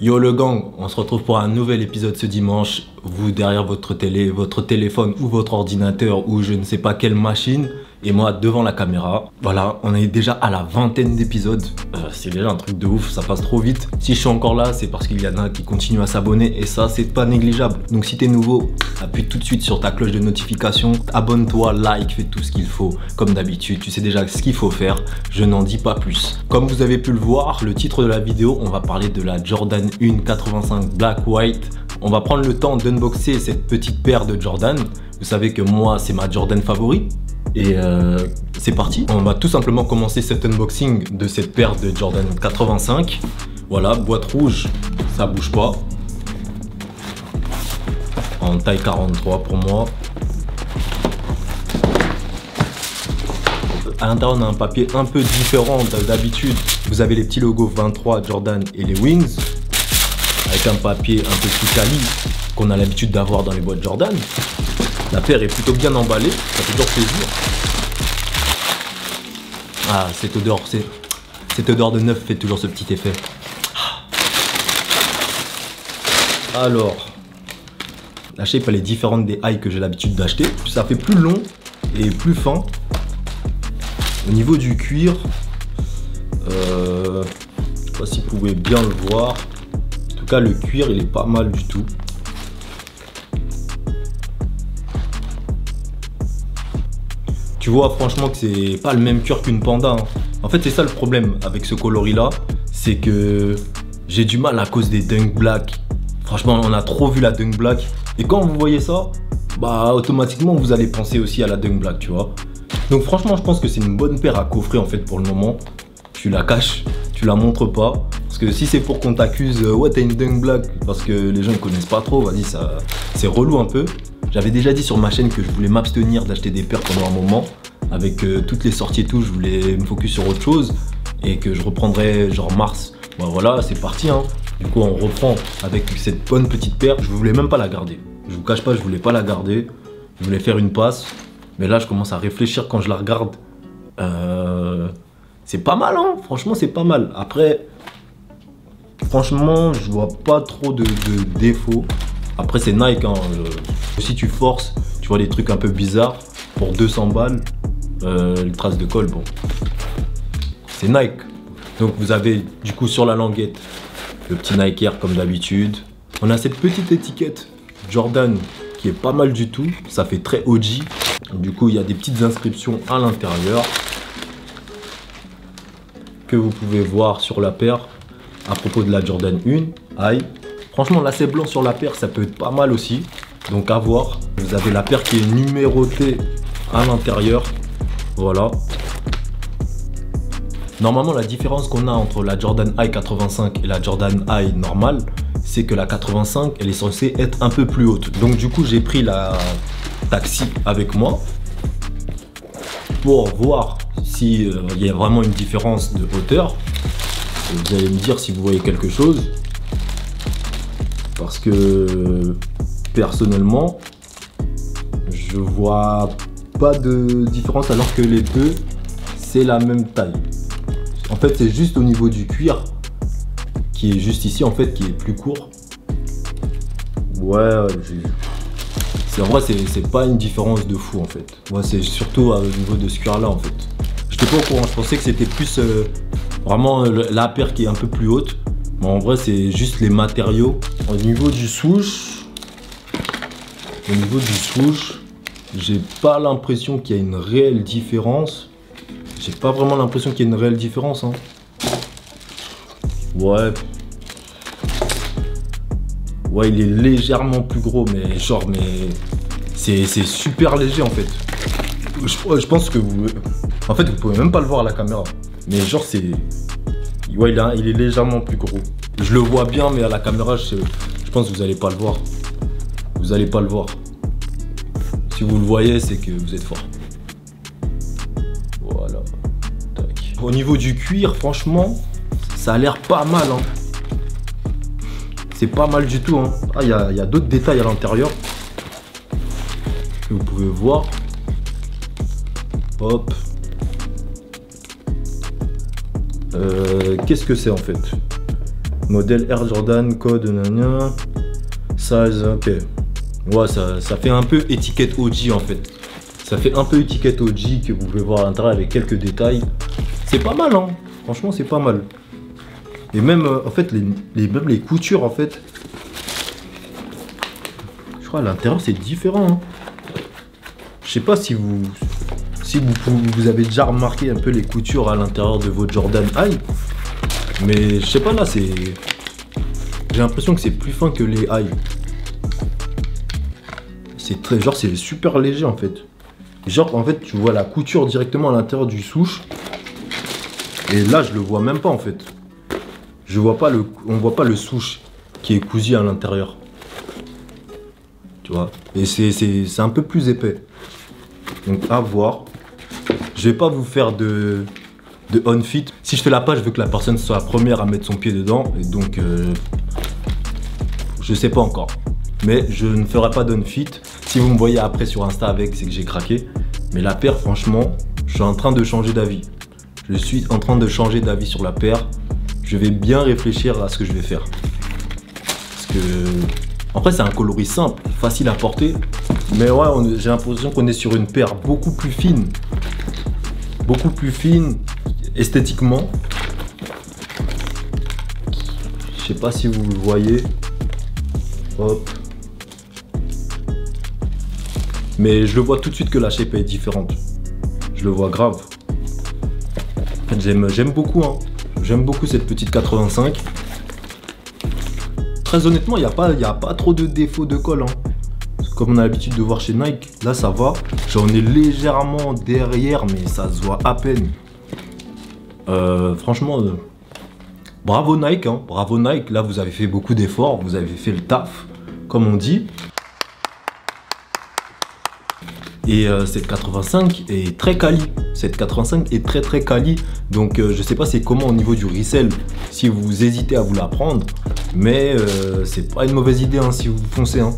Yo le gang, on se retrouve pour un nouvel épisode ce dimanche. Vous derrière votre télé, votre téléphone ou votre ordinateur ou je ne sais pas quelle machine. Et moi devant la caméra. Voilà, on est déjà à la 20aine d'épisodes. C'est déjà un truc de ouf, ça passe trop vite. Si je suis encore là, c'est parce qu'il y en a qui continuent à s'abonner et ça, c'est pas négligeable. Donc si t'es nouveau, appuie tout de suite sur ta cloche de notification. Abonne-toi, like, fais tout ce qu'il faut. Comme d'habitude, tu sais déjà ce qu'il faut faire. Je n'en dis pas plus. Comme vous avez pu le voir, le titre de la vidéo, on va parler de la Jordan 1 85 Black White. On va prendre le temps d'unboxer cette petite paire de Jordan. Vous savez que moi, c'est ma Jordan favorite. Et c'est parti. On va tout simplement commencer cet unboxing de cette paire de Jordan 85. Voilà, boîte rouge, ça bouge pas. En taille 43 pour moi. À l'intérieur, on a un papier un peu différent d'habitude. Vous avez les petits logos 23 Jordan et les Wings. Avec un papier un peu plus quali qu'on a l'habitude d'avoir dans les boîtes Jordan. La paire est plutôt bien emballée, ça fait toujours plaisir. Ah, cette odeur de neuf fait toujours ce petit effet. Alors, la shape elle est différente des highs que j'ai l'habitude d'acheter. Ça fait plus long et plus fin. Au niveau du cuir, je sais pas si vous pouvez bien le voir. En tout cas, le cuir il est pas mal du tout. Tu vois franchement que c'est pas le même cuir qu'une Panda. En fait c'est ça le problème avec ce coloris là. C'est que j'ai du mal à cause des Dunk Black. Franchement on a trop vu la Dunk Black. Et quand vous voyez ça, bah automatiquement vous allez penser aussi à la Dunk Black, tu vois. Donc franchement je pense que c'est une bonne paire à coffrer en fait pour le moment. Tu la caches, tu la montres pas. Parce que si c'est pour qu'on t'accuse, ouais t'as une Dunk Black, parce que les gens ne connaissent pas trop, vas-y ça c'est relou un peu. J'avais déjà dit sur ma chaîne que je voulais m'abstenir d'acheter des paires pendant un moment. Avec toutes les sorties et tout, je voulais me focus sur autre chose. Et que je reprendrais genre mars. Bon voilà, c'est parti hein. Du coup on reprend avec cette bonne petite paire. Je voulais même pas la garder. Je vous cache pas, je voulais pas la garder. Je voulais faire une passe. Mais là je commence à réfléchir quand je la regarde. C'est pas mal hein. Franchement c'est pas mal. Après, franchement je vois pas trop de défauts. Après c'est Nike hein. Si tu forces, tu vois des trucs un peu bizarres. Pour 200 balles, les traces de colle, bon, c'est Nike. Donc vous avez du coup sur la languette le petit Nike Air comme d'habitude. On a cette petite étiquette Jordan qui est pas mal du tout. Ça fait très OG. Du coup il y a des petites inscriptions à l'intérieur que vous pouvez voir sur la paire à propos de la Jordan 1 High. Franchement lacet blanc sur la paire ça peut être pas mal aussi. Donc à voir. Vous avez la paire qui est numérotée à l'intérieur. Voilà. Normalement la différence qu'on a entre la Jordan High 85 et la Jordan High normale, c'est que la 85 elle est censée être un peu plus haute. Donc du coup j'ai pris la taxi avec moi pour voir si il y a vraiment une différence de hauteur. Vous allez me dire si vous voyez quelque chose. Parce que personnellement je vois pas de différence alors que les deux c'est la même taille. En fait c'est juste au niveau du cuir qui est juste ici en fait qui est plus court. Ouais, en vrai c'est pas une différence de fou en fait. Ouais, c'est surtout au niveau de ce cuir là en fait. J'étais pas au courant, je pensais que c'était plus vraiment la paire qui est un peu plus haute. Mais en vrai c'est juste les matériaux. Au niveau du swoosh, j'ai pas l'impression qu'il y a une réelle différence. J'ai pas vraiment l'impression qu'il y a une réelle différence. Hein. Ouais. Ouais, il est légèrement plus gros, mais genre, c'est super léger en fait. Je pense que vous... En fait, vous pouvez même pas le voir à la caméra. Mais genre, c'est... Ouais, il est légèrement plus gros. Je le vois bien, mais à la caméra, je pense que vous allez pas le voir. Vous allez pas le voir. Si vous le voyez, c'est que vous êtes fort. Voilà. Tac. Au niveau du cuir, franchement, ça a l'air pas mal. Hein. C'est pas mal du tout. Hein. Ah, il y a d'autres détails à l'intérieur que vous pouvez voir. Hop. Qu'est-ce que c'est en fait? Modèle Air Jordan, code, nanana. Size, ok. Ouais, ça fait un peu étiquette OG en fait. Ça fait un peu étiquette OG que vous pouvez voir à l'intérieur avec quelques détails. C'est pas mal, hein. Franchement, c'est pas mal. Et même, en fait, même les coutures, en fait. Je crois à l'intérieur, c'est différent. Hein. Je sais pas si vous avez déjà remarqué un peu les coutures à l'intérieur de votre Jordan High. Mais je sais pas, là, c'est... J'ai l'impression que c'est plus fin que les High. C'est très... Genre, c'est super léger, en fait. Genre, en fait, tu vois la couture directement à l'intérieur du souche. Et là, je le vois même pas, en fait. On voit pas le souche qui est cousu à l'intérieur. Tu vois. Et c'est un peu plus épais. Donc, à voir. Je vais pas vous faire de on-fit. Si je fais la page, je veux que la personne soit la première à mettre son pied dedans. Et donc, je sais pas encore. Mais je ne ferai pas d'on-fit. Si vous me voyez après sur Insta avec, c'est que j'ai craqué. Mais la paire, franchement, je suis en train de changer d'avis. Je suis en train de changer d'avis sur la paire. Je vais bien réfléchir à ce que je vais faire. Parce que... Après, c'est un coloris simple, facile à porter. Mais ouais, j'ai l'impression qu'on est sur une paire beaucoup plus fine. Beaucoup plus fine, esthétiquement. Je sais pas si vous le voyez. Hop. Mais je le vois tout de suite que la shape est différente. Je le vois grave. En fait, j'aime beaucoup, hein. J'aime beaucoup cette petite 85. Très honnêtement, il n'y a pas trop de défauts de colle. Hein. Comme on a l'habitude de voir chez Nike, là ça va. J'en ai légèrement derrière, mais ça se voit à peine. Franchement, bravo Nike. Hein. Bravo Nike. Là, vous avez fait beaucoup d'efforts. Vous avez fait le taf, comme on dit. Et cette 85 est très quali. Cette 85 est très quali. Donc je sais pas c'est comment au niveau du resell si vous hésitez à vous la prendre. Mais c'est pas une mauvaise idée hein, si vous foncez. Hein.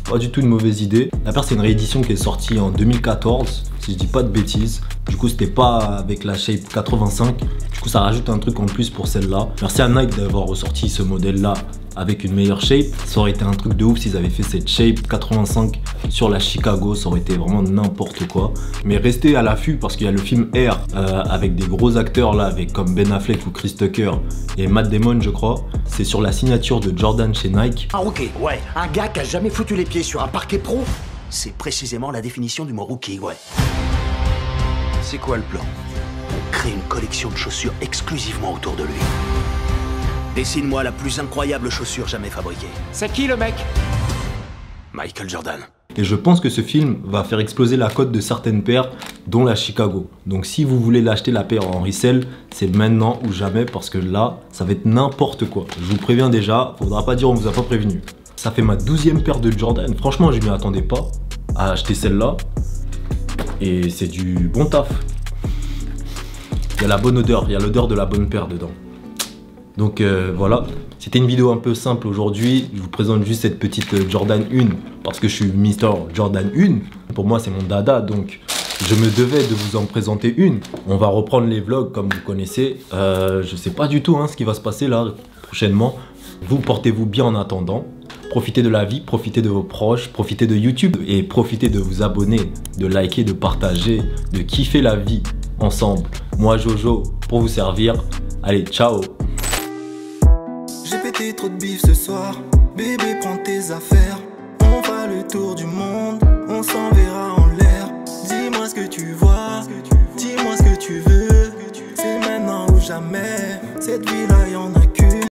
Pas du tout une mauvaise idée. La paire c'est une réédition qui est sortie en 2014. Si je dis pas de bêtises. Du coup c'était pas avec la shape 85. Du coup ça rajoute un truc en plus pour celle-là. Merci à Nike d'avoir ressorti ce modèle là avec une meilleure shape. Ça aurait été un truc de ouf s'ils avaient fait cette shape 85 sur la Chicago. Ça aurait été vraiment n'importe quoi. Mais restez à l'affût parce qu'il y a le film Air avec des gros acteurs là, avec comme Ben Affleck ou Chris Tucker et Matt Damon je crois. C'est sur la signature de Jordan chez Nike. Ah ok, ouais. Un gars qui a jamais foutu les pieds sur un parquet pro, c'est précisément la définition du mot rookie, ouais. C'est quoi le plan? On crée une collection de chaussures exclusivement autour de lui. Dessine-moi la plus incroyable chaussure jamais fabriquée. C'est qui le mec? Michael Jordan. Et je pense que ce film va faire exploser la cote de certaines paires, dont la Chicago. Donc si vous voulez l'acheter la paire en resell, c'est maintenant ou jamais parce que là, ça va être n'importe quoi. Je vous préviens déjà, faudra pas dire on vous a pas prévenu. Ça fait ma 12e paire de Jordan. Franchement, je m'y attendais pas à acheter celle-là. Et c'est du bon taf. Il y a la bonne odeur, il y a l'odeur de la bonne paire dedans. Donc voilà, c'était une vidéo un peu simple aujourd'hui. Je vous présente juste cette petite Jordan 1 parce que je suis Mister Jordan 1. Pour moi, c'est mon dada, donc je me devais de vous en présenter une. On va reprendre les vlogs comme vous connaissez. Je sais pas du tout hein, ce qui va se passer là prochainement. Vous portez-vous bien en attendant. Profitez de la vie, profitez de vos proches, profitez de YouTube et profitez de vous abonner, de liker, de partager, de kiffer la vie ensemble. Moi Jojo pour vous servir. Allez, ciao. J'ai pété trop de bif ce soir. Bébé, prends tes affaires. On fera le tour du monde. On s'enverra en l'air. Dis-moi ce que tu vois. Dis-moi ce que tu veux. C'est maintenant ou jamais. Cette vie-là